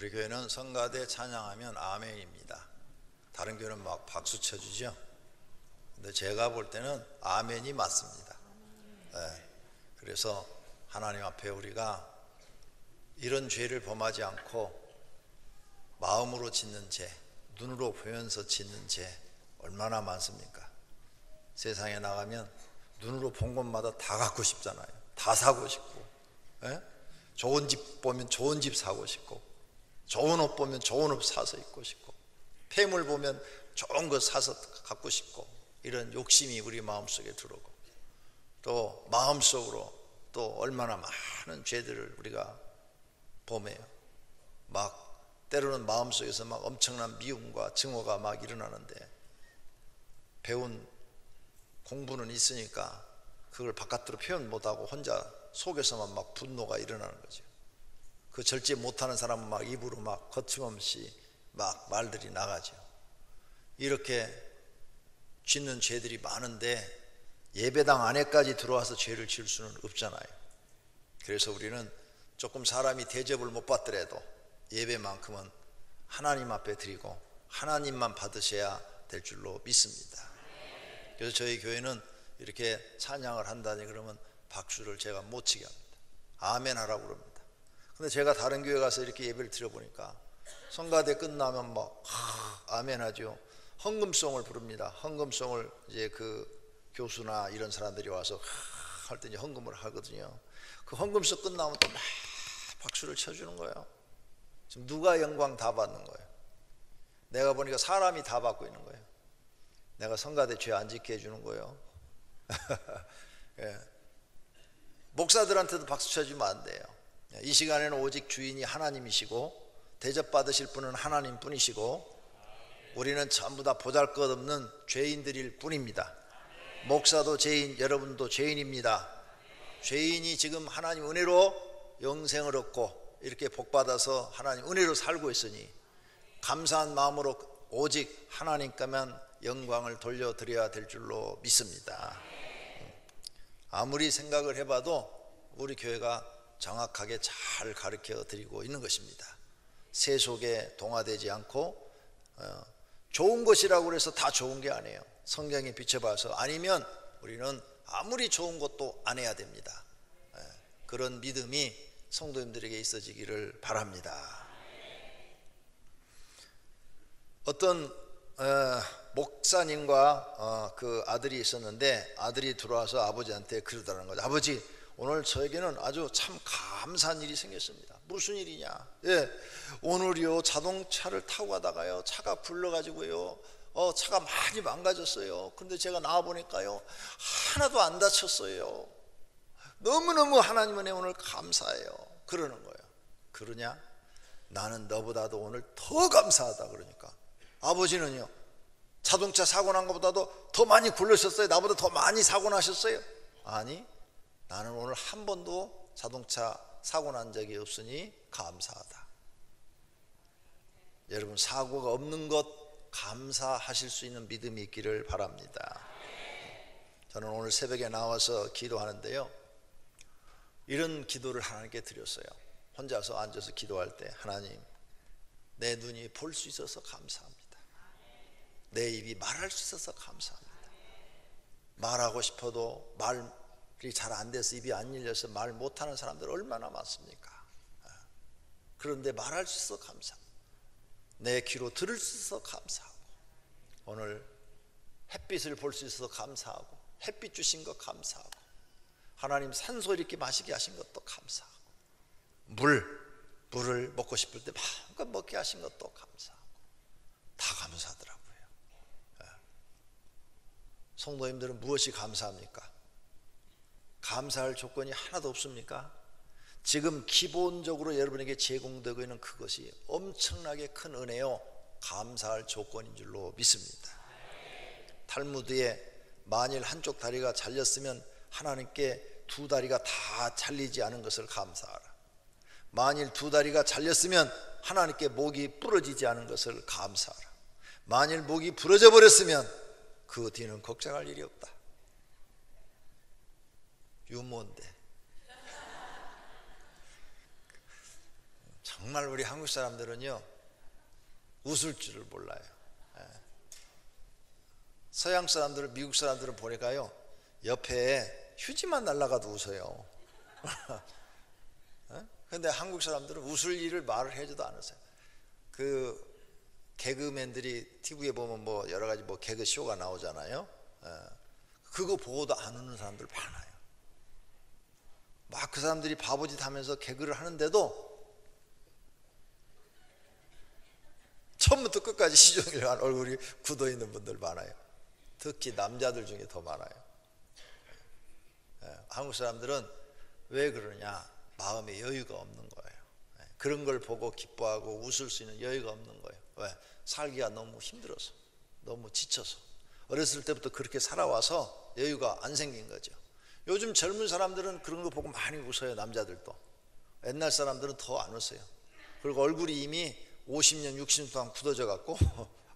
우리 교회는 성가대 찬양하면 아멘입니다. 다른 교회는 막 박수 쳐주죠. 근데 제가 볼 때는 아멘이 맞습니다. 네. 그래서 하나님 앞에 우리가 이런 죄를 범하지 않고 마음으로 짓는 죄, 눈으로 보면서 짓는 죄 얼마나 많습니까? 세상에 나가면 눈으로 본 것마다 다 갖고 싶잖아요. 다 사고 싶고, 좋은 집 보면 좋은 집 사고 싶고, 좋은 옷 보면 좋은 옷 사서 입고 싶고, 폐물 보면 좋은 거 사서 갖고 싶고, 이런 욕심이 우리 마음속에 들어오고, 또 마음속으로 또 얼마나 많은 죄들을 우리가 범해요. 막 때로는 마음속에서 막 엄청난 미움과 증오가 막 일어나는데, 배운 공부는 있으니까 그걸 바깥으로 표현 못하고 혼자 속에서만 막 분노가 일어나는 거죠. 그 절제 못하는 사람은 막 입으로 막 거침없이 막 말들이 나가죠. 이렇게 짓는 죄들이 많은데 예배당 안에까지 들어와서 죄를 지을 수는 없잖아요. 그래서 우리는 조금 사람이 대접을 못 받더라도 예배만큼은 하나님 앞에 드리고 하나님만 받으셔야 될 줄로 믿습니다. 그래서 저희 교회는 이렇게 찬양을 한다니 그러면 박수를 제가 못 치게 합니다. 아멘 하라고 그럽니다. 근데 제가 다른 교회 가서 이렇게 예배를 드려보니까 성가대 끝나면 막 아멘 하죠. 헌금송을 부릅니다. 헌금송을 이제 그 교수나 이런 사람들이 와서 할 때 이제 헌금을 하거든요. 그 헌금송 끝나면 또 막 박수를 쳐주는 거예요. 지금 누가 영광 다 받는 거예요? 내가 보니까 사람이 다 받고 있는 거예요. 내가 성가대 죄 안 짓게 해주는 거예요. 예. 목사들한테도 박수 쳐주면 안 돼요. 이 시간에는 오직 주인이 하나님이시고 대접받으실 분은 하나님 뿐이시고 우리는 전부 다 보잘것없는 죄인들일 뿐입니다. 목사도 죄인, 여러분도 죄인입니다. 죄인이 지금 하나님 은혜로 영생을 얻고 이렇게 복받아서 하나님 은혜로 살고 있으니 감사한 마음으로 오직 하나님께만 영광을 돌려드려야 될 줄로 믿습니다. 아무리 생각을 해봐도 우리 교회가 정확하게 잘 가르쳐 드리고 있는 것입니다. 세속에 동화되지 않고 좋은 것이라고 해서 다 좋은 게 아니에요. 성경에 비춰봐서 아니면 우리는 아무리 좋은 것도 안 해야 됩니다. 그런 믿음이 성도님들에게 있어지기를 바랍니다. 어떤 목사님과 그 아들이 있었는데 아들이 들어와서 아버지한테 그러더라는 거죠. 아버지, 오늘 저에게는 아주 참 감사한 일이 생겼습니다. 무슨 일이냐? 오늘이요 자동차를 타고 가다가요 차가 불러가지고요 차가 많이 망가졌어요. 근데 제가 나와보니까요 하나도 안 다쳤어요. 너무너무 하나님 은혜 오늘 감사해요. 그러는 거예요. 그러냐? 나는 너보다도 오늘 더 감사하다. 그러니까 아버지는요 자동차 사고 난 것보다도 더 많이 굴르셨어요? 나보다 더 많이 사고 나셨어요? 아니, 나는 오늘 한 번도 자동차 사고 난 적이 없으니 감사하다. 여러분, 사고가 없는 것 감사하실 수 있는 믿음이 있기를 바랍니다. 저는 오늘 새벽에 나와서 기도하는데요 이런 기도를 하나님께 드렸어요. 혼자서 앉아서 기도할 때 하나님, 내 눈이 볼 수 있어서 감사합니다. 내 입이 말할 수 있어서 감사합니다. 말하고 싶어도 말이 잘 안 돼서 입이 안 열려서 말 못하는 사람들 얼마나 많습니까? 그런데 말할 수 있어서 감사합니다. 내 귀로 들을 수 있어서 감사하고 오늘 햇빛을 볼 수 있어서 감사하고 햇빛 주신 것 감사하고 하나님 산소 이렇게 마시게 하신 것도 감사하고 물을 먹고 싶을 때 마음껏 먹게 하신 것도 감사하고 다 감사하더라고요. 성도님들은 무엇이 감사합니까? 감사할 조건이 하나도 없습니까? 지금 기본적으로 여러분에게 제공되고 있는 그것이 엄청나게 큰 은혜요 감사할 조건인 줄로 믿습니다. 탈무드에 만일 한쪽 다리가 잘렸으면 하나님께 두 다리가 다 잘리지 않은 것을 감사하라. 만일 두 다리가 잘렸으면 하나님께 목이 부러지지 않은 것을 감사하라. 만일 목이 부러져 버렸으면 그 뒤는 걱정할 일이 없다. 유머인데 정말 우리 한국 사람들은요 웃을 줄을 몰라요. 서양 사람들은, 미국 사람들은 보니까요 옆에 휴지만 날아가도 웃어요. 근데 한국 사람들은 웃을 일을 말을 해줘도 않으세요. 그 개그맨들이 TV에 보면 뭐 여러 가지 뭐 개그 쇼가 나오잖아요. 그거 보고도 안 웃는 사람들 많아요. 막 그 사람들이 바보짓 하면서 개그를 하는데도 처음부터 끝까지 시종일관 얼굴이 굳어 있는 분들 많아요. 특히 남자들 중에 더 많아요. 한국 사람들은 왜 그러냐? 마음에 여유가 없는 거예요. 그런 걸 보고 기뻐하고 웃을 수 있는 여유가 없는 거예요. 왜? 살기가 너무 힘들어서, 너무 지쳐서. 어렸을 때부터 그렇게 살아와서 여유가 안 생긴 거죠. 요즘 젊은 사람들은 그런 거 보고 많이 웃어요. 남자들도. 옛날 사람들은 더 안 웃어요. 그리고 얼굴이 이미 50년 60년 동안 굳어져 갖고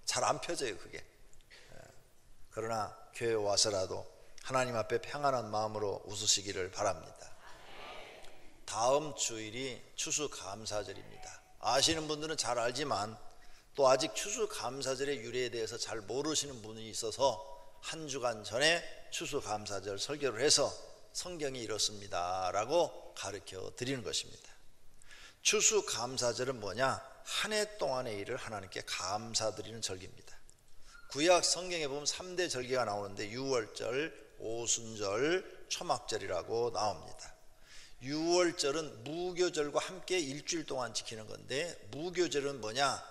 잘 안 펴져요 그게. 그러나 교회 와서라도 하나님 앞에 평안한 마음으로 웃으시기를 바랍니다. 다음 주일이 추수감사절입니다. 아시는 분들은 잘 알지만 또 아직 추수감사절의 유래에 대해서 잘 모르시는 분이 있어서 한 주간 전에 추수감사절 설교를 해서 성경이 이렇습니다 라고 가르쳐 드리는 것입니다. 추수감사절은 뭐냐? 한 해 동안의 일을 하나님께 감사드리는 절기입니다. 구약 성경에 보면 3대 절기가 나오는데 유월절, 오순절, 초막절이라고 나옵니다. 유월절은 무교절과 함께 일주일 동안 지키는 건데, 무교절은 뭐냐?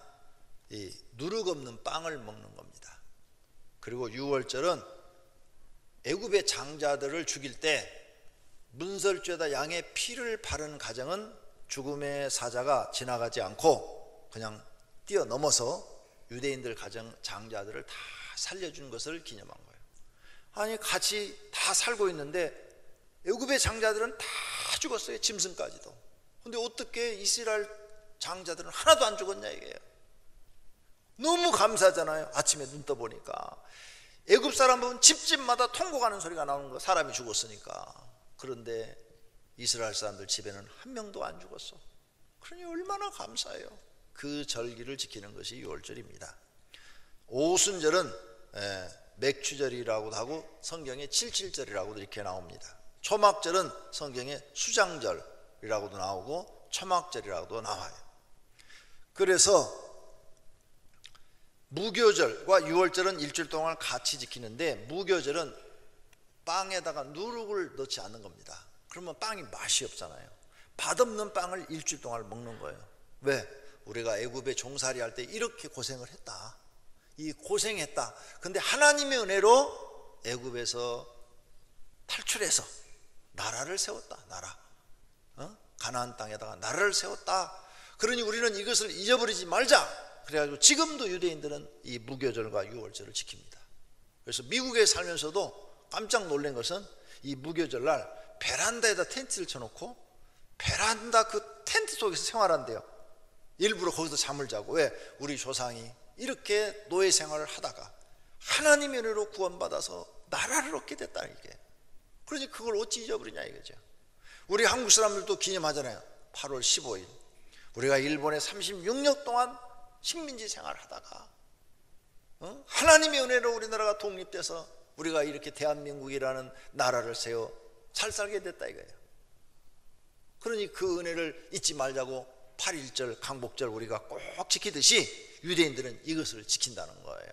이 누룩 없는 빵을 먹는 겁니다. 그리고 유월절은 애굽의 장자들을 죽일 때 문설주에다 양의 피를 바른 가정은 죽음의 사자가 지나가지 않고 그냥 뛰어넘어서 유대인들 가정 장자들을 다 살려준 것을 기념한 거예요. 아니 같이 다 살고 있는데 애굽의 장자들은 다 죽었어요. 짐승까지도. 근데 어떻게 이스라엘 장자들은 하나도 안 죽었냐 이게요. 너무 감사하잖아요. 아침에 눈 떠보니까 애굽 사람은 집집마다 통곡하는 소리가 나오는 거, 사람이 죽었으니까. 그런데 이스라엘 사람들 집에는 한 명도 안 죽었어. 그러니 얼마나 감사해요. 그 절기를 지키는 것이 유월절입니다. 오순절은 맥추절이라고도 하고 성경에 칠칠절이라고도 이렇게 나옵니다. 초막절은 성경에 수장절이라고도 나오고 초막절이라고도 나와요. 그래서 무교절과 유월절은 일주일 동안 같이 지키는데, 무교절은 빵에다가 누룩을 넣지 않는 겁니다. 그러면 빵이 맛이 없잖아요. 맛없는 빵을 일주일 동안 먹는 거예요. 왜? 우리가 애굽에 종살이 할 때 이렇게 고생을 했다. 이 고생했다. 근데 하나님의 은혜로 애굽에서 탈출해서 나라를 세웠다. 나라. 가나안 땅에다가 나라를 세웠다. 그러니 우리는 이것을 잊어버리지 말자. 그래가지고 지금도 유대인들은 이 무교절과 유월절을 지킵니다. 그래서 미국에 살면서도 깜짝 놀란 것은 이 무교절날 베란다에다 텐트를 쳐놓고 베란다 그 텐트 속에서 생활한대요. 일부러 거기서 잠을 자고. 왜? 우리 조상이 이렇게 노예 생활을 하다가 하나님의 은혜로 구원받아서 나라를 얻게 됐다 이게. 그러니 그걸 어찌 잊어버리냐 이거죠. 우리 한국 사람들도 기념하잖아요. 8월 15일 우리가 일본에 36년 동안 식민지 생활을 하다가 하나님의 은혜로 우리나라가 독립돼서 우리가 이렇게 대한민국이라는 나라를 세워 잘 살게 됐다 이거예요. 그러니 그 은혜를 잊지 말자고 8.1절 강복절 우리가 꼭 지키듯이 유대인들은 이것을 지킨다는 거예요.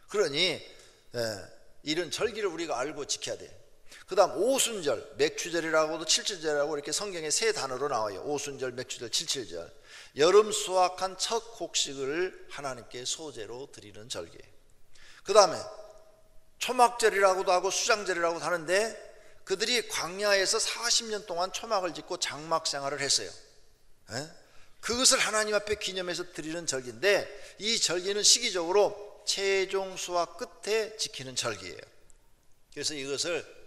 그러니 이런 절기를 우리가 알고 지켜야 돼요. 그 다음 오순절, 맥추절이라고도 칠칠절이라고 이렇게 성경에 세 단어로 나와요. 오순절, 맥추절, 칠칠절. 여름 수확한 첫 곡식을 하나님께 소제로 드리는 절기예요. 그 다음에 초막절이라고도 하고 수장절이라고도 하는데, 그들이 광야에서 40년 동안 초막을 짓고 장막 생활을 했어요. 그것을 하나님 앞에 기념해서 드리는 절기인데, 이 절기는 시기적으로 최종 수확 끝에 지키는 절기예요. 그래서 이것을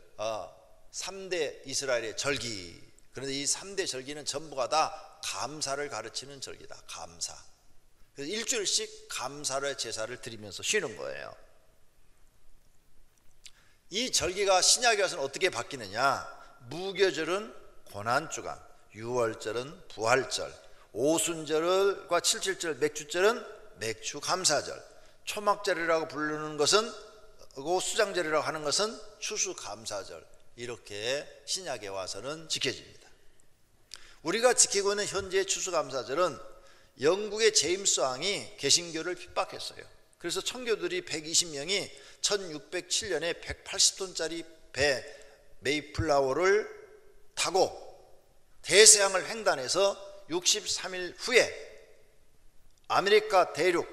3대 이스라엘의 절기. 그런데 이 3대 절기는 전부가 다 감사를 가르치는 절기다. 감사. 그래서 일주일씩 감사의 제사를 드리면서 쉬는 거예요. 이 절기가 신약에 와서는 어떻게 바뀌느냐? 무교절은 고난주간, 유월절은 부활절, 오순절과 칠칠절 맥주절은 맥주 감사절, 초막절이라고 부르는 것은 수장절이라고 하는 것은 추수 감사절, 이렇게 신약에 와서는 지켜집니다. 우리가 지키고 있는 현재의 추수 감사절은 영국의 제임스 왕이 개신교를 핍박했어요. 그래서 청교들이 120명이 1607년에 180톤짜리 배 메이플라워를 타고 대서양을 횡단해서 63일 후에 아메리카 대륙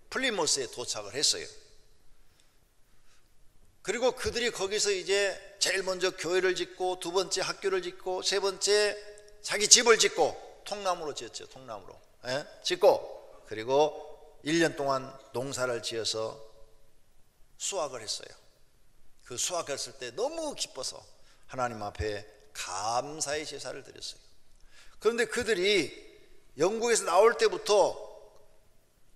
플리모스에 도착을 했어요. 그리고 그들이 거기서 이제 제일 먼저 교회를 짓고, 두 번째 학교를 짓고, 세 번째 자기 집을 짓고, 통나무로 지었죠. 통나무로 짓고, 그리고 1년 동안 농사를 지어서 수확을 했어요. 그 수확했을 때 너무 기뻐서 하나님 앞에 감사의 제사를 드렸어요. 그런데 그들이 영국에서 나올 때부터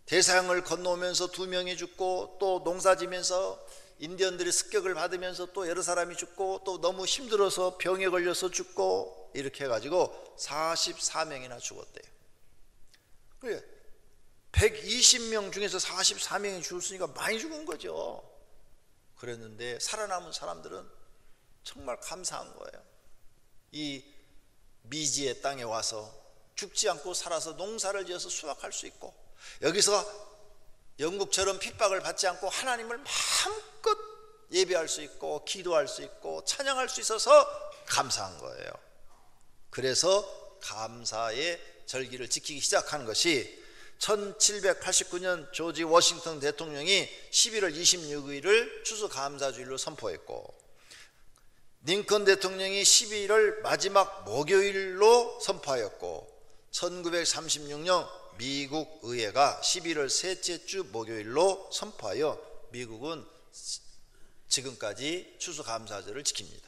대서양을 건너오면서 2명이 죽고, 또 농사지면서 인디언들의 습격을 받으면서 또 여러 사람이 죽고, 또 너무 힘들어서 병에 걸려서 죽고, 이렇게 해가지고 44명이나 죽었대요. 그래, 120명 중에서 44명이 죽었으니까 많이 죽은 거죠. 그랬는데 살아남은 사람들은 정말 감사한 거예요. 이 미지의 땅에 와서 죽지 않고 살아서 농사를 지어서 수확할 수 있고, 여기서 영국처럼 핍박을 받지 않고 하나님을 마음껏 예배할 수 있고, 기도할 수 있고, 찬양할 수 있어서 감사한 거예요. 그래서 감사의 절기를 지키기 시작한 것이 1789년 조지 워싱턴 대통령이 11월 26일을 추수감사주일로 선포했고, 링컨 대통령이 11월 마지막 목요일로 선포하였고, 1936년 미국 의회가 11월 셋째 주 목요일로 선포하여 미국은 지금까지 추수감사절을 지킵니다.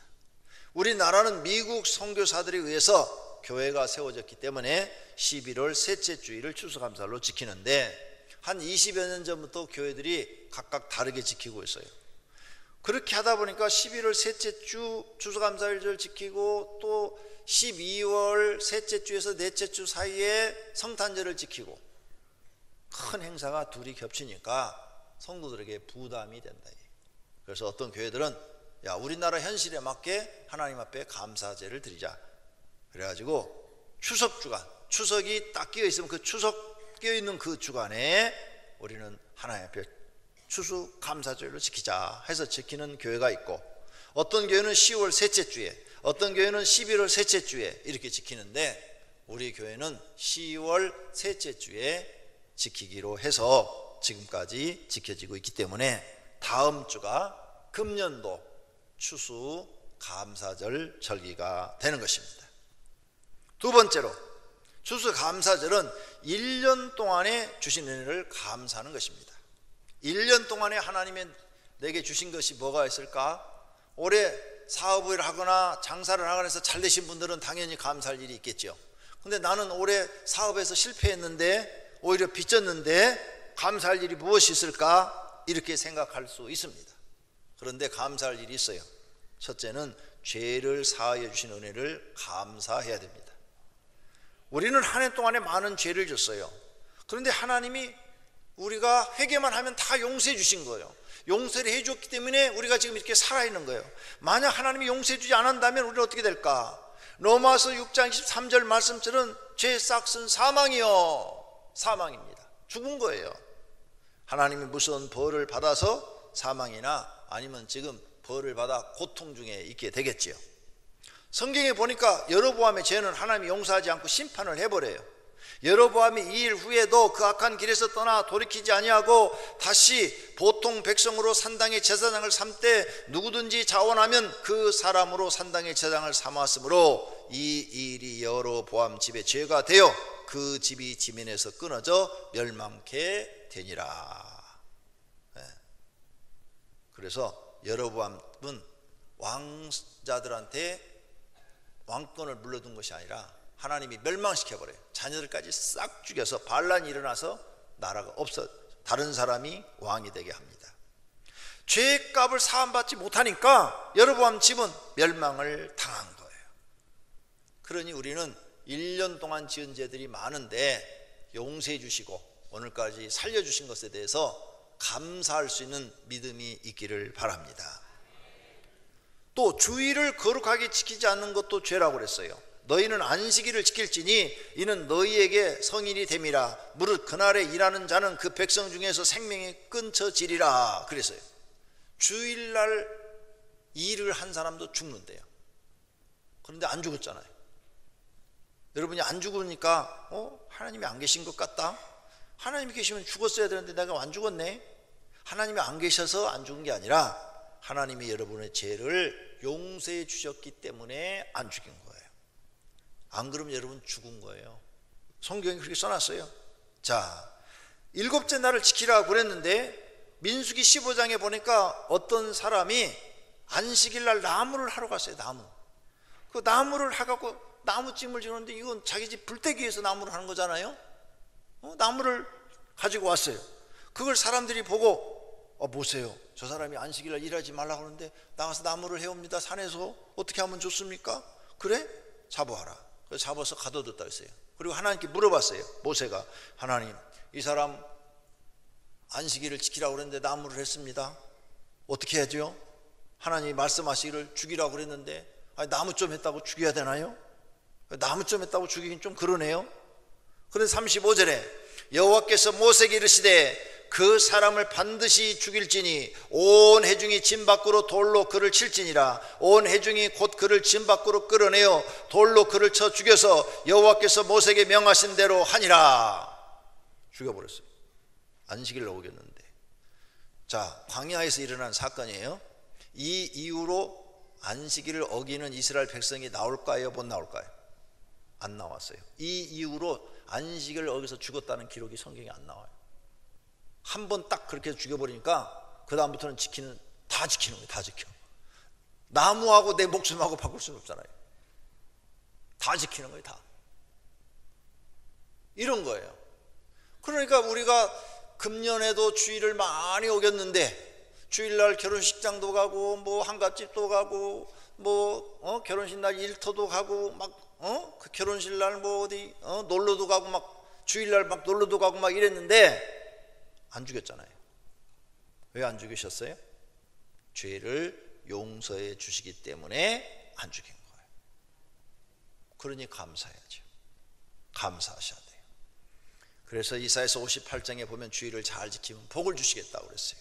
우리나라는 미국 선교사들에 의해서 교회가 세워졌기 때문에 11월 셋째 주일을 추수감사로 지키는데, 한 20여 년 전부터 교회들이 각각 다르게 지키고 있어요. 그렇게 하다 보니까 11월 셋째 주 추수감사일을 지키고, 또 12월 셋째 주에서 넷째 주 사이에 성탄절을 지키고, 큰 행사가 둘이 겹치니까 성도들에게 부담이 된다. 그래서 어떤 교회들은 야, 우리나라 현실에 맞게 하나님 앞에 감사제를 드리자. 그래가지고 추석 주간, 추석이 딱 끼어 있으면 그 추석 끼어 있는 그 주간에 우리는 하나님 앞에 추수 감사절을 지키자 해서 지키는 교회가 있고, 어떤 교회는 10월 셋째 주에, 어떤 교회는 11월 셋째 주에 이렇게 지키는데, 우리 교회는 10월 셋째 주에 지키기로 해서 지금까지 지켜지고 있기 때문에 다음 주가 금년도 추수 감사절 절기가 되는 것입니다. 두 번째로, 추수 감사절은 1년 동안에 주신 은혜를 감사하는 것입니다. 1년 동안에 하나님이 내게 주신 것이 뭐가 있을까? 올해 사업을 하거나 장사를 하거나 해서 잘 되신 분들은 당연히 감사할 일이 있겠죠. 근데 나는 올해 사업에서 실패했는데, 오히려 빚졌는데 감사할 일이 무엇이 있을까? 이렇게 생각할 수 있습니다. 그런데 감사할 일이 있어요. 첫째는 죄를 사하여 주신 은혜를 감사해야 됩니다. 우리는 한 해 동안에 많은 죄를 졌어요. 그런데 하나님이 우리가 회개만 하면 다 용서해 주신 거예요. 용서를 해 줬기 때문에 우리가 지금 이렇게 살아있는 거예요. 만약 하나님이 용서해 주지 않았다면 우리는 어떻게 될까? 로마서 6장 23절 말씀처럼 죄의 싹은 사망이요, 사망입니다. 죽은 거예요. 하나님이 무슨 벌을 받아서 사망이나 아니면 지금 벌을 받아 고통 중에 있게 되겠지요. 성경에 보니까 여로보암의 죄는 하나님이 용서하지 않고 심판을 해버려요. 여로보암이 2일 후에도 그 악한 길에서 떠나 돌이키지 아니하고 다시 보통 백성으로 산당의 제사장을 삼되 누구든지 자원하면 그 사람으로 산당의 제사장을 삼았으므로 이 일이 여로보암 집의 죄가 되어 그 집이 지면에서 끊어져 멸망케 되니라. 그래서 여로보암은 왕자들한테 왕권을 물려둔 것이 아니라 하나님이 멸망시켜버려요. 자녀들까지 싹 죽여서 반란이 일어나서 나라가 없어 다른 사람이 왕이 되게 합니다. 죄의 값을 사함받지 못하니까 여로보암 집은 멸망을 당한 거예요. 그러니 우리는 1년 동안 지은 죄들이 많은데 용서해 주시고 오늘까지 살려주신 것에 대해서 감사할 수 있는 믿음이 있기를 바랍니다. 또 주일을 거룩하게 지키지 않는 것도 죄라고 그랬어요. 너희는 안식일을 지킬지니 이는 너희에게 성일이 됨이라. 무릇 그날에 일하는 자는 그 백성 중에서 생명이 끊쳐지리라 그랬어요. 주일날 일을 한 사람도 죽는데요. 그런데 안 죽었잖아요. 여러분이 안 죽으니까 하나님이 안 계신 것 같다. 하나님이 계시면 죽었어야 되는데 내가 안 죽었네. 하나님이 안 계셔서 안 죽은 게 아니라 하나님이 여러분의 죄를 용서해 주셨기 때문에 안 죽인 거예요. 안 그러면 여러분 죽은 거예요. 성경에 그렇게 써놨어요. 자, 7째 날을 지키라고 그랬는데 민수기 15장에 보니까 어떤 사람이 안식일 날 나무를 하러 갔어요. 그 나무를 하갖고 나무찜을 지는데 이건 자기 집 불때기에서 나무를 하는 거잖아요. 나무를 가지고 왔어요. 그걸 사람들이 보고 보세요. 저 사람이 안식일 날 일하지 말라고 하는데 나가서 나무를 해옵니다. 산에서 어떻게 하면 좋습니까? 그래? 잡아와라. 그래서 잡아서 가둬뒀다 했어요. 그리고 하나님께 물어봤어요. 모세가 하나님, 이 사람 안식일을 지키라고 그랬는데 나무를 했습니다. 어떻게 해야죠? 하나님이 말씀하시기를 죽이라고 그랬는데 나무 좀 했다고 죽여야 되나요? 나무 좀 했다고 죽이긴 좀 그러네요. 그래서 35절에 여호와께서 모세에게 이르시되 그 사람을 반드시 죽일지니 온 회중이 진 밖으로 돌로 그를 칠지니라. 온 회중이 곧 그를 진 밖으로 끌어내어 돌로 그를 쳐 죽여서 여호와께서 모세에게 명하신 대로 하니라. 죽여버렸어요. 안식일로 오겠는데. 자, 광야에서 일어난 사건이에요. 이 이후로 안식일을 어기는 이스라엘 백성이 나올까요? 못 나올까요? 안 나왔어요. 이 이후로 안식일을 어겨서 죽었다는 기록이 성경에 안 나와요. 한 번 딱 그렇게 죽여버리니까 그 다음부터는 다 지키는 거예요. 다 지켜. 나무하고 내 목숨하고 바꿀 수는 없잖아요. 다 지키는 거예요. 다. 이런 거예요. 그러니까 우리가 금년에도 주일을 많이 어겼는데 주일날 결혼식장도 가고 뭐 한갓집도 가고 뭐 결혼식 날 일터도 가고 막 그 결혼식 날 뭐 어디 놀러도 가고 막 주일날 막 놀러도 가고 막 이랬는데 안 죽였잖아요. 왜 안 죽이셨어요? 죄를 용서해 주시기 때문에 안 죽인 거예요. 그러니 감사해야죠. 감사하셔야 돼요. 그래서 이사야서 58장에 보면 주일을 잘 지키면 복을 주시겠다고 그랬어요.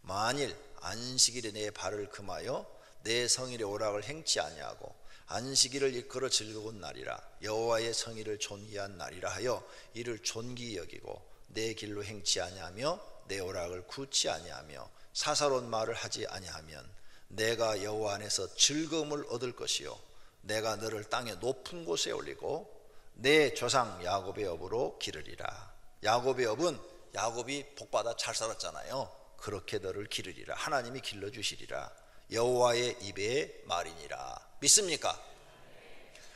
만일 안식일에 내 발을 금하여 내 성일의 오락을 행치 아니하고 안식일을 일컬어 즐거운 날이라 여호와의 성일을 존귀한 날이라 하여 이를 존귀히 여기고 내 길로 행치 아니하며 내 오락을 굳지 아니하며 사사로운 말을 하지 아니하면 내가 여호와 안에서 즐거움을 얻을 것이요 내가 너를 땅의 높은 곳에 올리고 내 조상 야곱의 업으로 기르리라. 야곱의 업은 야곱이 복받아 잘 살았잖아요. 그렇게 너를 기르리라. 하나님이 길러주시리라. 여호와의 입의 말이니라. 믿습니까?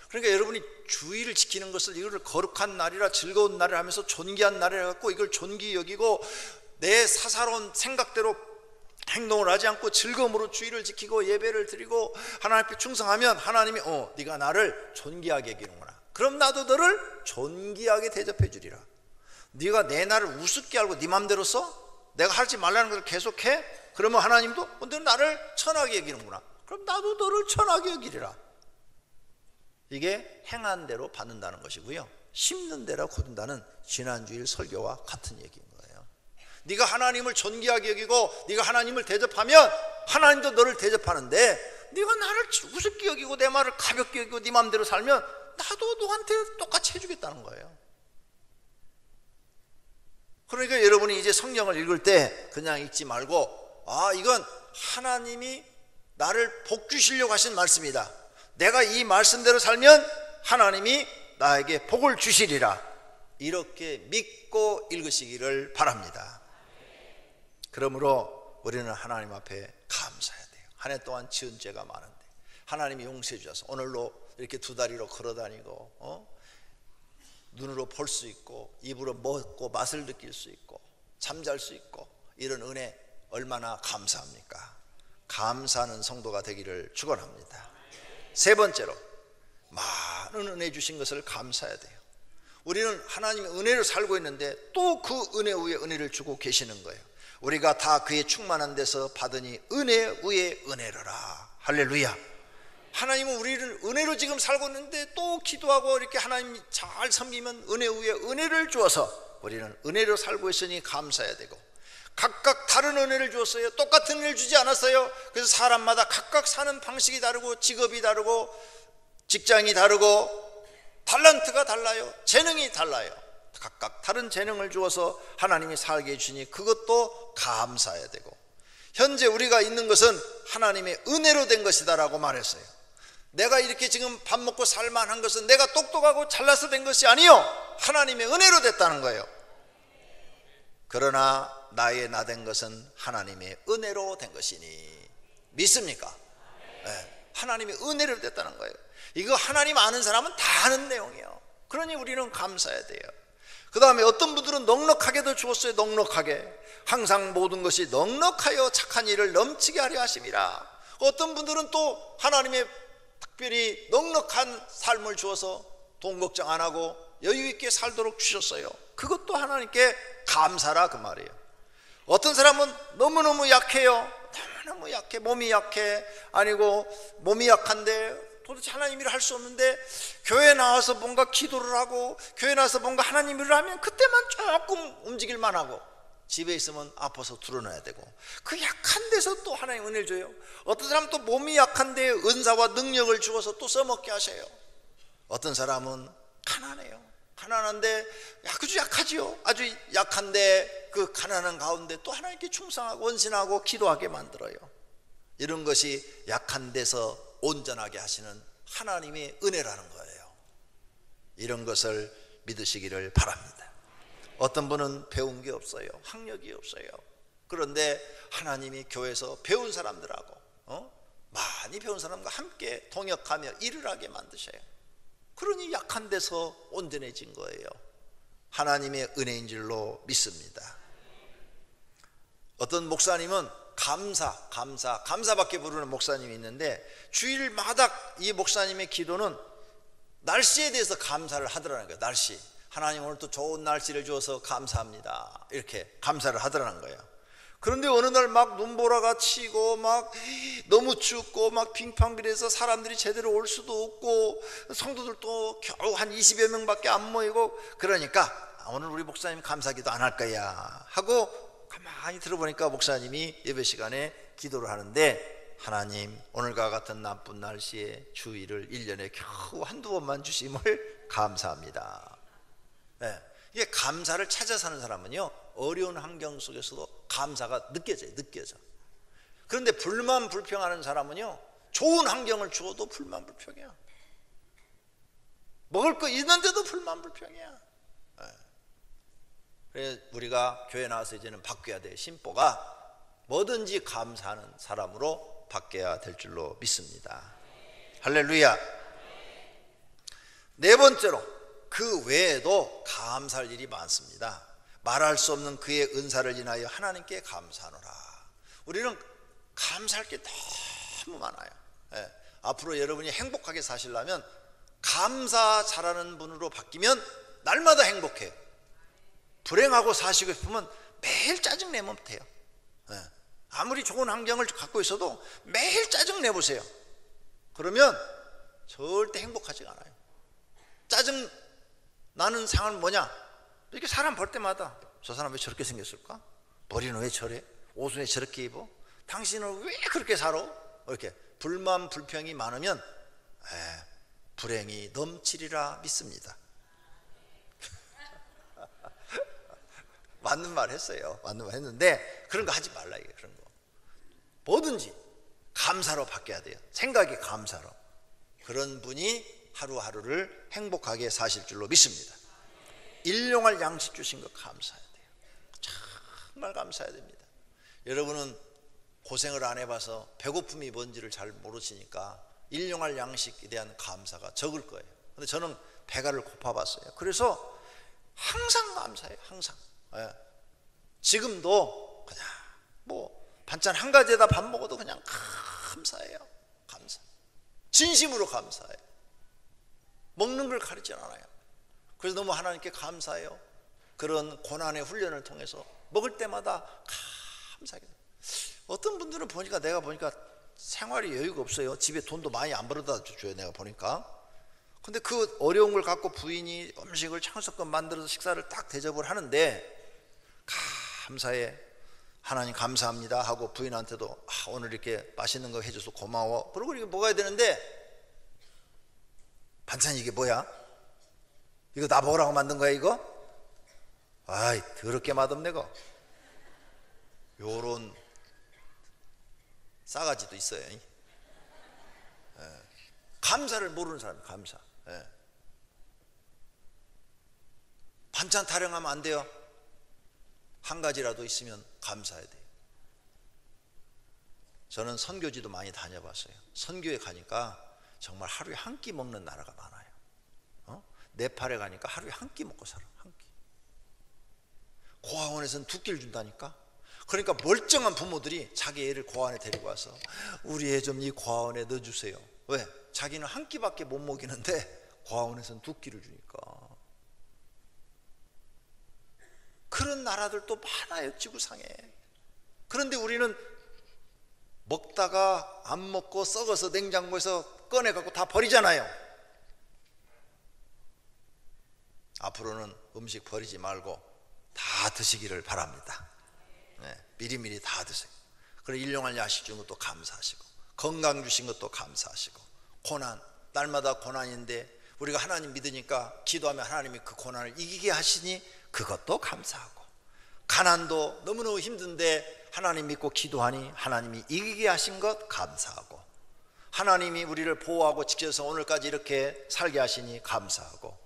그러니까 여러분이 주일을 지키는 것을 이거를 거룩한 날이라 즐거운 날이라 하면서 존귀한 날이라 갖고 이걸 존귀히 여기고 내 사사로운 생각대로 행동을 하지 않고 즐거움으로 주일을 지키고 예배를 드리고 하나님 앞에 충성하면 하나님이 네가 나를 존귀하게 여기는구나. 그럼 나도 너를 존귀하게 대접해 주리라. 네가 내 나를 우습게 알고 네 맘대로 써? 내가 하지 말라는 걸 계속해? 그러면 하나님도 너는 나를 천하게 여기는구나. 그럼 나도 너를 천하게 여기리라. 이게 행한 대로 받는다는 것이고요, 심는 대로 거둔다는 지난주일 설교와 같은 얘기인 거예요. 네가 하나님을 존귀하게 여기고 네가 하나님을 대접하면 하나님도 너를 대접하는데 네가 나를 우습게 여기고 내 말을 가볍게 여기고 네 마음대로 살면 나도 너한테 똑같이 해주겠다는 거예요. 그러니까 여러분이 이제 성경을 읽을 때 그냥 읽지 말고 이건 하나님이 나를 복 주시려고 하신 말씀이다. 내가 이 말씀대로 살면 하나님이 나에게 복을 주시리라. 이렇게 믿고 읽으시기를 바랍니다. 그러므로 우리는 하나님 앞에 감사해야 돼요. 한 해 동안 지은 죄가 많은데 하나님이 용서해 주셔서 오늘로 이렇게 두 다리로 걸어다니고 눈으로 볼 수 있고 입으로 먹고 맛을 느낄 수 있고 잠잘 수 있고 이런 은혜 얼마나 감사합니까? 감사하는 성도가 되기를 축원합니다. 세 번째로 많은 은혜 주신 것을 감사해야 돼요. 우리는 하나님의 은혜로 살고 있는데 또 그 은혜 위에 은혜를 주고 계시는 거예요. 우리가 다 그의 충만한 데서 받으니 은혜 위에 은혜로라. 할렐루야. 하나님은 우리를 은혜로 지금 살고 있는데 또 기도하고 이렇게 하나님 잘 섬기면 은혜 위에 은혜를 주어서 우리는 은혜로 살고 있으니 감사해야 되고, 각각 다른 은혜를 주었어요. 똑같은 은혜를 주지 않았어요. 그래서 사람마다 각각 사는 방식이 다르고 직업이 다르고 직장이 다르고 탤런트가 달라요. 재능이 달라요. 각각 다른 재능을 주어서 하나님이 살게 해주시니 그것도 감사해야 되고, 현재 우리가 있는 것은 하나님의 은혜로 된 것이다 라고 말했어요. 내가 이렇게 지금 밥 먹고 살만한 것은 내가 똑똑하고 잘나서 된 것이 아니요, 하나님의 은혜로 됐다는 거예요. 그러나 나의 나 된 것은 하나님의 은혜로 된 것이니 믿습니까? 네, 하나님의 은혜로 됐다는 거예요. 이거 하나님 아는 사람은 다 아는 내용이에요. 그러니 우리는 감사해야 돼요. 그 다음에 어떤 분들은 넉넉하게도 주었어요. 넉넉하게. 항상 모든 것이 넉넉하여 착한 일을 넘치게 하려 하심이라. 어떤 분들은 또 하나님의 특별히 넉넉한 삶을 주어서 돈 걱정 안 하고 여유 있게 살도록 주셨어요. 그것도 하나님께 감사라 그 말이에요. 어떤 사람은 너무너무 약해요. 너무너무 약해. 몸이 약해. 아니고 몸이 약한데 도대체 하나님 일을 할 수 없는데 교회 나와서 뭔가 기도를 하고 교회 나와서 뭔가 하나님 일을 하면 그때만 조금 움직일만 하고, 집에 있으면 아파서 드러나야 되고, 그 약한 데서 또 하나님 은혜를 줘요. 어떤 사람은 또 몸이 약한데 은사와 능력을 주어서 또 써먹게 하셔요. 어떤 사람은 가난해요. 가난한데 아주 약하지요. 아주 약한데 그 가난한 가운데 또 하나님께 충성하고 원신하고 기도하게 만들어요. 이런 것이 약한 데서 온전하게 하시는 하나님의 은혜라는 거예요. 이런 것을 믿으시기를 바랍니다. 어떤 분은 배운 게 없어요. 학력이 없어요. 그런데 하나님이 교회에서 배운 사람들하고 많이 배운 사람과 함께 동역하며 일을 하게 만드셔요. 그러니 약한 데서 온전해진 거예요. 하나님의 은혜인 줄로 믿습니다. 어떤 목사님은 감사밖에 부르는 목사님이 있는데, 주일마다 이 목사님의 기도는 날씨에 대해서 감사를 하더라는 거예요. 날씨. 하나님 오늘 또 좋은 날씨를 주어서 감사합니다. 이렇게 감사를 하더라는 거예요. 그런데 어느 날 막 눈보라가 치고 막 너무 춥고 막 빙판길에서 사람들이 제대로 올 수도 없고 성도들도 겨우 한 20여 명밖에 안 모이고, 그러니까 오늘 우리 목사님 감사기도 안 할 거야 하고 가만히 들어보니까 목사님이 예배 시간에 기도를 하는데, 하나님 오늘과 같은 나쁜 날씨에 주일을 1년에 겨우 한두 번만 주심을 감사합니다. 네. 이게 감사를 찾아 사는 사람은요, 어려운 환경 속에서도 감사가 느껴져. 그런데 불만 불평하는 사람은요, 좋은 환경을 주어도 불만 불평이야. 먹을 거 있는데도 불만 불평이야. 그래서 우리가 교회 나와서 이제는 바뀌어야 될 심보가 뭐든지 감사하는 사람으로 바뀌어야 될 줄로 믿습니다. 할렐루야. 네 번째로, 그 외에도 감사할 일이 많습니다. 말할 수 없는 그의 은사를 인하여 하나님께 감사하노라. 우리는 감사할 게 너무 많아요. 앞으로 여러분이 행복하게 사시려면 감사 잘하는 분으로 바뀌면 날마다 행복해요. 불행하고 사시고 싶으면 매일 짜증내면 돼요. 아무리 좋은 환경을 갖고 있어도 매일 짜증내보세요. 그러면 절대 행복하지가 않아요. 짜증 나는 상황은 뭐냐? 이렇게 사람 볼 때마다 저 사람 왜 저렇게 생겼을까? 머리는 왜 저래? 옷은 왜 저렇게 입어? 당신은 왜 그렇게 살아? 이렇게 불만 불평이 많으면 불행이 넘치리라 믿습니다. 맞는 말 했어요. 맞는 말 했는데 그런 거 하지 말라 이게. 그런 거 뭐든지 감사로 바뀌어야 돼요. 생각이 감사로. 그런 분이 하루하루를 행복하게 사실 줄로 믿습니다. 일용할 양식 주신 거 감사해야 돼요. 정말 감사해야 됩니다. 여러분은 고생을 안 해봐서 배고픔이 뭔지를 잘 모르시니까 일용할 양식에 대한 감사가 적을 거예요. 근데 저는 배가를 고파봤어요. 그래서 항상 감사해요. 항상. 지금도 그냥 뭐 반찬 한 가지에다 밥 먹어도 그냥 감사해요. 감사. 진심으로 감사해요. 먹는 걸 가르치지 않아요. 그래서 너무 하나님께 감사해요. 그런 고난의 훈련을 통해서 먹을 때마다 감사하게 돼요. 어떤 분들은 보니까, 내가 보니까 생활이 여유가 없어요. 집에 돈도 많이 안 벌어다 줘요, 내가 보니까. 근데 그 어려운 걸 갖고 부인이 음식을 창석껏 만들어서 식사를 딱 대접을 하는데, 감사해, 하나님 감사합니다 하고 부인한테도 오늘 이렇게 맛있는 거 해줘서 고마워, 그러고 이렇게 먹어야 되는데, 반찬이 이게 뭐야? 이거 나 먹으라고 만든 거야 이거? 아이 더럽게 맛없네 거. 요런 싸가지도 있어요. 감사를 모르는 사람, 감사. 반찬 타령하면 안 돼요. 한 가지라도 있으면 감사해야 돼요. 저는 선교지도 많이 다녀봤어요. 선교에 가니까 정말 하루에 한 끼 먹는 나라가 많아요. 네팔에 가니까 하루에 한 끼 먹고 살아, 한 끼. 고아원에서는 2끼를 준다니까. 그러니까 멀쩡한 부모들이 자기 애를 고아원에 데리고 와서 우리 애 좀 이 고아원에 넣어주세요. 왜? 자기는 한 끼밖에 못 먹이는데 고아원에서는 2끼를 주니까. 그런 나라들도 많아요, 지구상에. 그런데 우리는 먹다가 안 먹고 썩어서 냉장고에서 꺼내갖고 다 버리잖아요. 앞으로는 음식 버리지 말고 다 드시기를 바랍니다. 미리미리 다 드세요. 그리고 일용할 야식 준 것도 감사하시고, 건강 주신 것도 감사하시고, 고난, 날마다 고난인데 우리가 하나님 믿으니까 기도하면 하나님이 그 고난을 이기게 하시니 그것도 감사하고, 가난도 너무너무 힘든데 하나님 믿고 기도하니 하나님이 이기게 하신 것 감사하고, 하나님이 우리를 보호하고 지켜서 오늘까지 이렇게 살게 하시니 감사하고,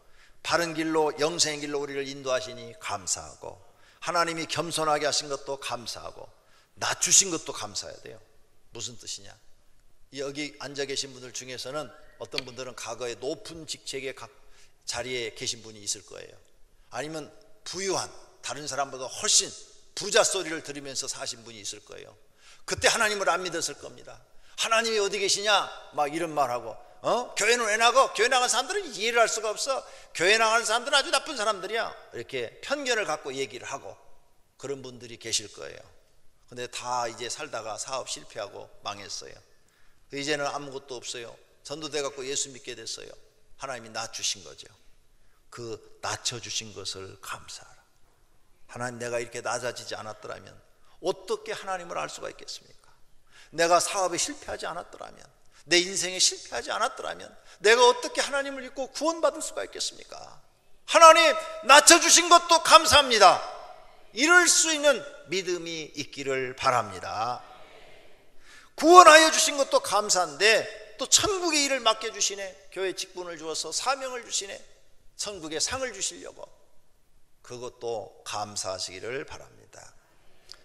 바른 길로 영생의 길로 우리를 인도하시니 감사하고, 하나님이 겸손하게 하신 것도 감사하고, 낮추신 것도 감사해야 돼요. 무슨 뜻이냐? 여기 앉아 계신 분들 중에서는 어떤 분들은 과거에 높은 직책의 자리에 계신 분이 있을 거예요. 아니면 부유한, 다른 사람보다 훨씬 부자 소리를 들으면서 사신 분이 있을 거예요. 그때 하나님을 안 믿었을 겁니다. 하나님이 어디 계시냐? 막 이런 말하고, 교회는 왜 나가? 교회 나간 사람들은 이해를 할 수가 없어. 교회 나가는 사람들은 아주 나쁜 사람들이야. 이렇게 편견을 갖고 얘기를 하고 그런 분들이 계실 거예요. 근데 다 이제 살다가 사업 실패하고 망했어요. 이제는 아무것도 없어요. 전도돼 갖고 예수 믿게 됐어요. 하나님이 낮추신 거죠. 그 낮춰주신 것을 감사하라. 하나님, 내가 이렇게 낮아지지 않았더라면 어떻게 하나님을 알 수가 있겠습니까? 내가 사업에 실패하지 않았더라면, 내 인생에 실패하지 않았더라면 내가 어떻게 하나님을 믿고 구원받을 수가 있겠습니까? 하나님, 낮춰주신 것도 감사합니다. 이럴 수 있는 믿음이 있기를 바랍니다. 구원하여 주신 것도 감사한데 또 천국의 일을 맡겨주시네. 교회 직분을 주어서 사명을 주시네. 천국의 상을 주시려고. 그것도 감사하시기를 바랍니다.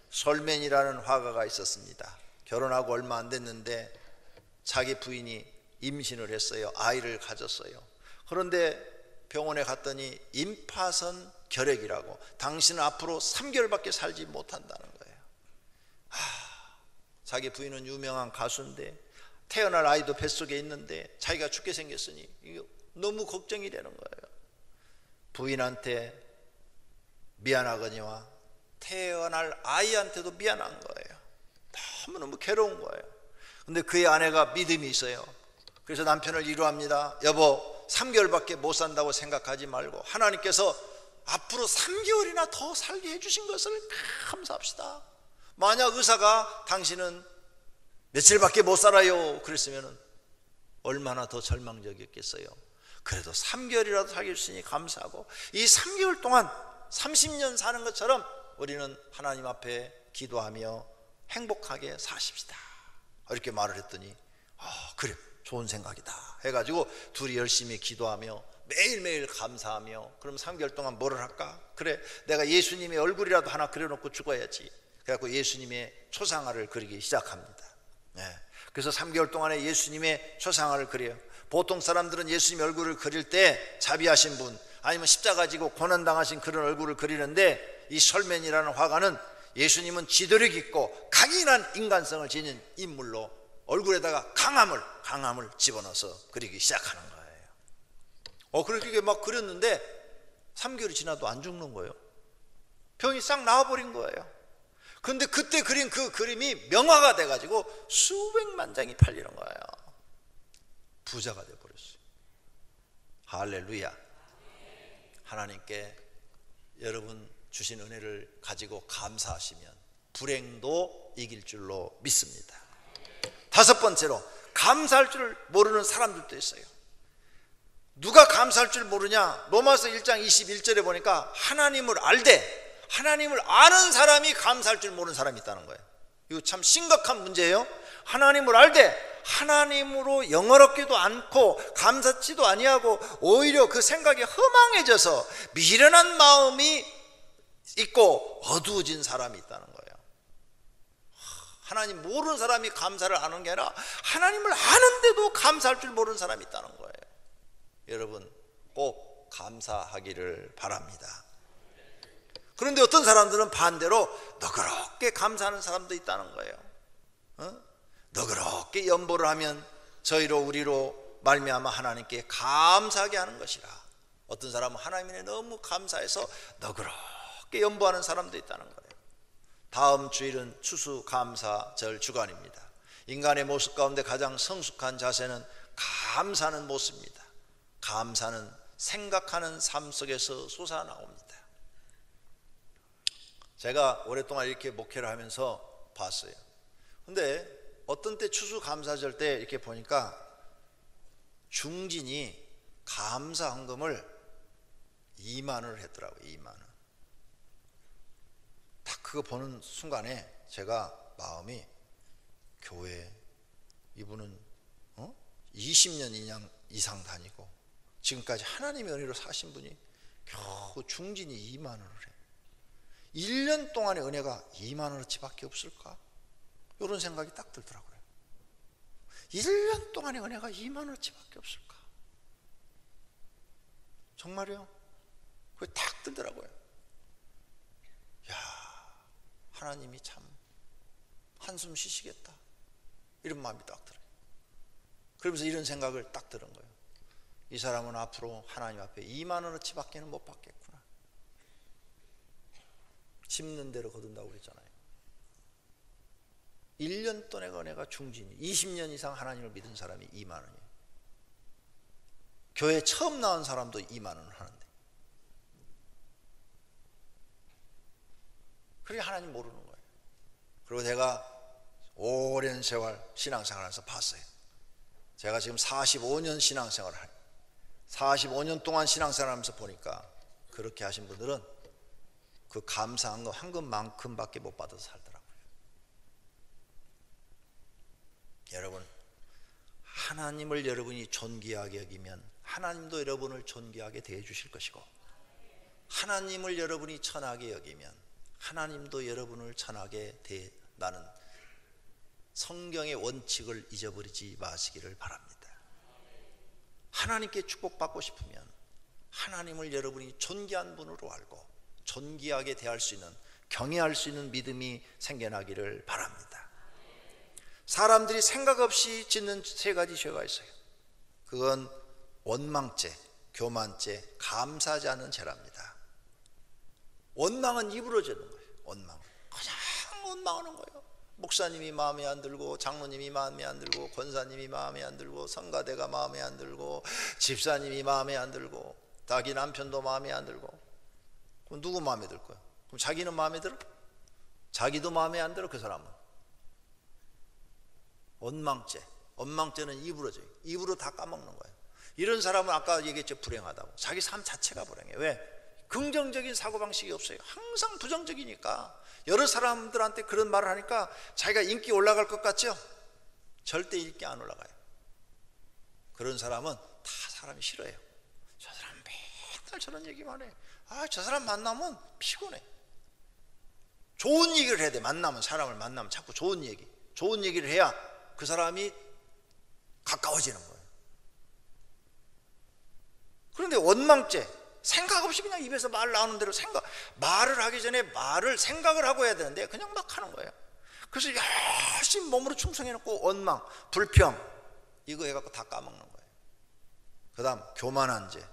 솔맨이라는 화가가 있었습니다. 결혼하고 얼마 안 됐는데 자기 부인이 임신을 했어요. 아이를 가졌어요. 그런데 병원에 갔더니 임파선 결핵이라고, 당신은 앞으로 3개월밖에 살지 못한다는 거예요. 자기 부인은 유명한 가수인데 태어날 아이도 뱃속에 있는데 자기가 죽게 생겼으니 이거 너무 걱정이 되는 거예요. 부인한테 미안하거니와 태어날 아이한테도 미안한 거예요. 너무너무 괴로운 거예요. 근데 그의 아내가 믿음이 있어요. 그래서 남편을 위로합니다. 여보, 3개월밖에 못 산다고 생각하지 말고 하나님께서 앞으로 3개월이나 더 살게 해주신 것을 감사합시다. 만약 의사가 당신은 며칠밖에 못 살아요 그랬으면 얼마나 더 절망적이었겠어요. 그래도 3개월이라도 살게 해주시니 감사하고, 이 3개월 동안 30년 사는 것처럼 우리는 하나님 앞에 기도하며 행복하게 사십시다, 이렇게 말을 했더니 그래, 좋은 생각이다 해가지고 둘이 열심히 기도하며 매일매일 감사하며, 그럼 3개월 동안 뭐를 할까? 그래, 내가 예수님의 얼굴이라도 하나 그려놓고 죽어야지. 그래갖고 예수님의 초상화를 그리기 시작합니다. 그래서 3개월 동안에 예수님의 초상화를 그려요. 보통 사람들은 예수님의 얼굴을 그릴 때 자비하신 분, 아니면 십자가 지고 고난당하신 그런 얼굴을 그리는데, 이 솔맨이라는 화가는 예수님은 지도력 있고 강인한 인간성을 지닌 인물로 얼굴에다가 강함을 집어넣어서 그리기 시작하는 거예요. 그렇게 막 그렸는데 3개월이 지나도 안 죽는 거예요. 병이 싹 나와버린 거예요. 그런데 그때 그린 그 그림이 명화가 돼가지고 수백만 장이 팔리는 거예요. 부자가 돼버렸어요. 할렐루야. 하나님께 여러분 주신 은혜를 가지고 감사하시면 불행도 이길 줄로 믿습니다. 5번째로, 감사할 줄 모르는 사람들도 있어요. 누가 감사할 줄 모르냐? 로마서 1장 21절에 보니까 하나님을 알되, 하나님을 아는 사람이 감사할 줄 모르는 사람이 있다는 거예요. 이거 참 심각한 문제예요. 하나님을 알되 하나님으로 영어롭지도 않고 감사치도 아니하고 오히려 그 생각이 허망해져서 미련한 마음이 있고 어두워진 사람이 있다는 거예요. 하나님 모르는 사람이 감사를 하는 게 아니라 하나님을 아는데도 감사할 줄 모르는 사람이 있다는 거예요. 여러분 꼭 감사하기를 바랍니다. 그런데 어떤 사람들은 반대로 너그럽게 감사하는 사람도 있다는 거예요. 너그럽게 연보를 하면 저희로 우리로 말미암아 하나님께 감사하게 하는 것이라. 어떤 사람은 하나님에 너무 감사해서 너그럽게 연보하는 사람도 있다는 거예요. 다음 주일은 추수감사절 주간입니다. 인간의 모습 가운데 가장 성숙한 자세는 감사하는 모습입니다. 감사는 생각하는 삶 속에서 솟아나옵니다. 제가 오랫동안 이렇게 목회를 하면서 봤어요. 근데 어떤 때 추수감사절 때 이렇게 보니까 중진이 감사헌금을 2만 원을 했더라고요. 2만 원. 딱 그거 보는 순간에 제가 마음이, 교회 이분은 20년 이상 다니고 지금까지 하나님의 은혜로 사신 분이 겨우 중진이 2만 원을 해. 1년 동안의 은혜가 2만 원어치밖에 없을까? 이런 생각이 딱 들더라고요. 1년 동안의 은혜가 2만 원어치밖에 없을까? 정말요? 그게 딱 들더라고요. 야, 하나님이 참 한숨 쉬시겠다, 이런 마음이 딱 들어요. 그러면서 이런 생각을 딱 들은 거예요. 이 사람은 앞으로 하나님 앞에 2만 원어치밖에는 못 받겠구나. 심는 대로 거둔다고 그랬잖아요. 1년 동안의 은혜가 중진이, 20년 이상 하나님을 믿은 사람이 2만 원이에요. 교회 처음 나온 사람도 2만 원을 하는데. 그게 하나님 모르는 거예요. 그리고 제가 오랜 세월 신앙생활하면서 봤어요. 제가 지금 45년 신앙생활을 해요. 45년 동안 신앙생활하면서 보니까 그렇게 하신 분들은 그 감사한 거 황금만큼밖에 못 받아서 살더라고요. 여러분, 하나님을 여러분이 존귀하게 여기면 하나님도 여러분을 존귀하게 대해 주실 것이고, 하나님을 여러분이 천하게 여기면 하나님도 여러분을 천하게 대한다는 성경의 원칙을 잊어버리지 마시기를 바랍니다. 하나님께 축복받고 싶으면 하나님을 여러분이 존귀한 분으로 알고 존귀하게 대할 수 있는, 경외할 수 있는 믿음이 생겨나기를 바랍니다. 사람들이 생각 없이 짓는 3가지 죄가 있어요. 그건 원망죄, 교만죄, 감사하지 않는 죄랍니다. 원망은 입으로 짓는 거예요. 원망, 그냥 원망하는 거예요. 목사님이 마음에 안 들고, 장로님이 마음에 안 들고, 권사님이 마음에 안 들고, 성가대가 마음에 안 들고, 집사님이 마음에 안 들고, 자기 남편도 마음에 안 들고. 그럼 누구 마음에 들 거야? 그럼 자기는 마음에 들어? 자기도 마음에 안 들어, 그 사람은. 원망죄, 원망죄는 입으로 져요. 입으로 다 까먹는 거예요. 이런 사람은 아까 얘기했죠, 불행하다고. 자기 삶 자체가 불행해. 왜? 긍정적인 사고방식이 없어요. 항상 부정적이니까. 여러 사람들한테 그런 말을 하니까 자기가 인기 올라갈 것 같죠? 절대 인기 안 올라가요. 그런 사람은 다 사람이 싫어해요. 저 사람 맨날 저런 얘기만 해. 저 사람 만나면 피곤해. 좋은 얘기를 해야 돼. 만나면, 사람을 만나면 자꾸 좋은 얘기를 해야 그 사람이 가까워지는 거예요. 그런데 원망죄, 생각 없이 그냥 입에서 말 나오는 대로 말을 하기 전에 생각을 하고 해야 되는데 그냥 막 하는 거예요. 그래서 열심히 몸으로 충성해놓고 원망, 불평, 이거 해갖고 다 까먹는 거예요. 그 다음 교만한 죄.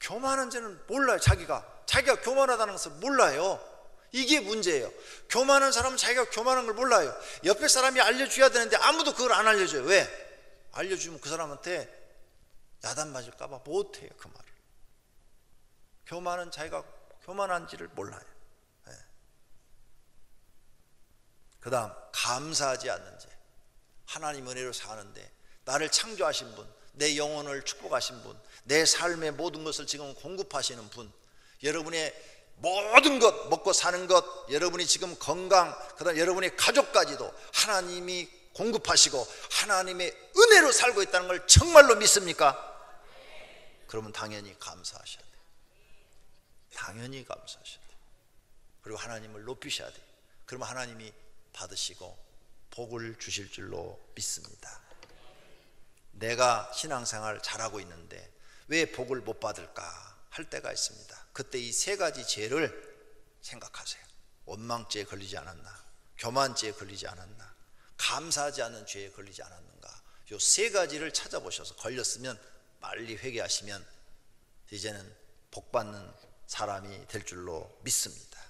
교만한 자는 몰라요. 자기가 교만하다는 것을 몰라요. 이게 문제예요. 교만한 사람은 자기가 교만한 걸 몰라요. 옆에 사람이 알려줘야 되는데 아무도 그걸 안 알려줘요. 왜? 알려주면 그 사람한테 야단 맞을까 봐 못해요. 그 말을. 교만은 자기가 교만한지를 몰라요. 네. 그 다음 감사하지 않는 죄. 하나님 은혜로 사는데 나를 창조하신 분, 내 영혼을 축복하신 분, 내 삶의 모든 것을 지금 공급하시는 분, 여러분의 모든 것, 먹고 사는 것, 여러분이 지금 건강, 그다음 여러분의 가족까지도 하나님이 공급하시고 하나님의 은혜로 살고 있다는 걸 정말로 믿습니까? 그러면 당연히 감사하셔야 돼요. 당연히 감사하셔야 돼요. 그리고 하나님을 높이셔야 돼요. 그러면 하나님이 받으시고 복을 주실 줄로 믿습니다. 내가 신앙생활 잘하고 있는데 왜 복을 못 받을까 할 때가 있습니다. 그때 이 세 가지 죄를 생각하세요. 원망죄에 걸리지 않았나, 교만죄에 걸리지 않았나, 감사하지 않는 죄에 걸리지 않았는가. 이 세 가지를 찾아보셔서 걸렸으면 빨리 회개하시면 이제는 복받는 사람이 될 줄로 믿습니다.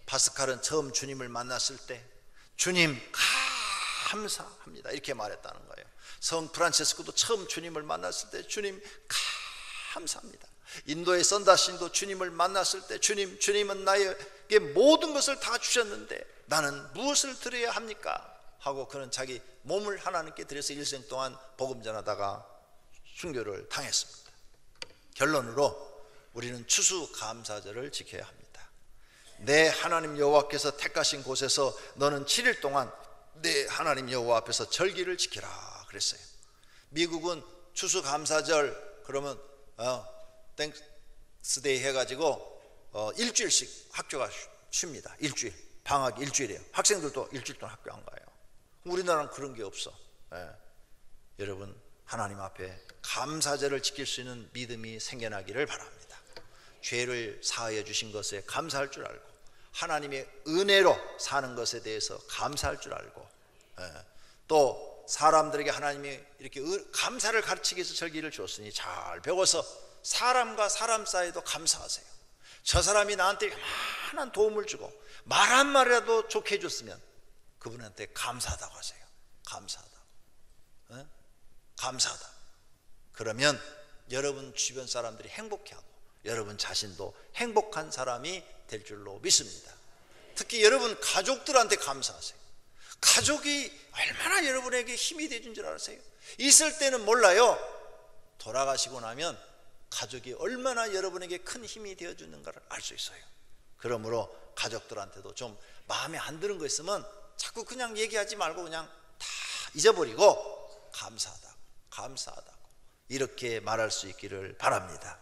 파스칼은 처음 주님을 만났을 때 주님 감사합니다 이렇게 말했다는 거예요. 성 프란체스코도 처음 주님을 만났을 때 주님 감사합니다. 인도의 선다신도 주님을 만났을 때 주님은 나에게 모든 것을 다 주셨는데 나는 무엇을 드려야 합니까? 하고 그는 자기 몸을 하나님께 드려서 일생 동안 복음 전하다가 순교를 당했습니다. 결론으로 우리는 추수감사절을 지켜야 합니다. 내 하나님 여호와께서 택하신 곳에서 너는 7일 동안 내 하나님 여호와 앞에서 절기를 지키라 그랬어요. 미국은 추수감사절 그러면 땡스데이 해가지고 일주일씩 학교가 쉽니다. 일주일 방학 일주일이에요. 학생들도 일주일 동안 학교 안 가요. 우리나라는 그런 게 없어. 여러분 하나님 앞에 감사절을 지킬 수 있는 믿음이 생겨나기를 바랍니다. 죄를 사하여 주신 것에 감사할 줄 알고 하나님의 은혜로 사는 것에 대해서 감사할 줄 알고 또 사람들에게 하나님이 이렇게 감사를 가르치기 위해서 절기를 주었으니 잘 배워서 사람과 사람 사이도 감사하세요. 저 사람이 나한테 많은 도움을 주고 말 한마디라도 좋게 해줬으면 그분한테 감사하다고 하세요. 감사하다고. 감사하다. 그러면 여러분 주변 사람들이 행복해하고 여러분 자신도 행복한 사람이 될 줄로 믿습니다. 특히 여러분 가족들한테 감사하세요. 가족이 얼마나 여러분에게 힘이 되준 줄 아세요? 있을 때는 몰라요. 돌아가시고 나면 가족이 얼마나 여러분에게 큰 힘이 되어주는가를 알 수 있어요. 그러므로 가족들한테도 좀 마음에 안 드는 거 있으면 자꾸 그냥 얘기하지 말고 그냥 다 잊어버리고 감사하다고 이렇게 말할 수 있기를 바랍니다.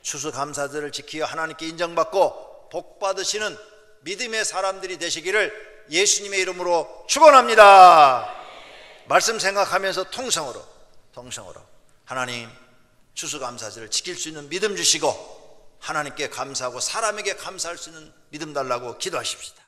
추수감사절을 지키어 하나님께 인정받고 복 받으시는 믿음의 사람들이 되시기를 예수님의 이름으로 축원합니다. 말씀 생각하면서 통성으로 하나님 추수감사절을 지킬 수 있는 믿음 주시고 하나님께 감사하고 사람에게 감사할 수 있는 믿음 달라고 기도하십시다.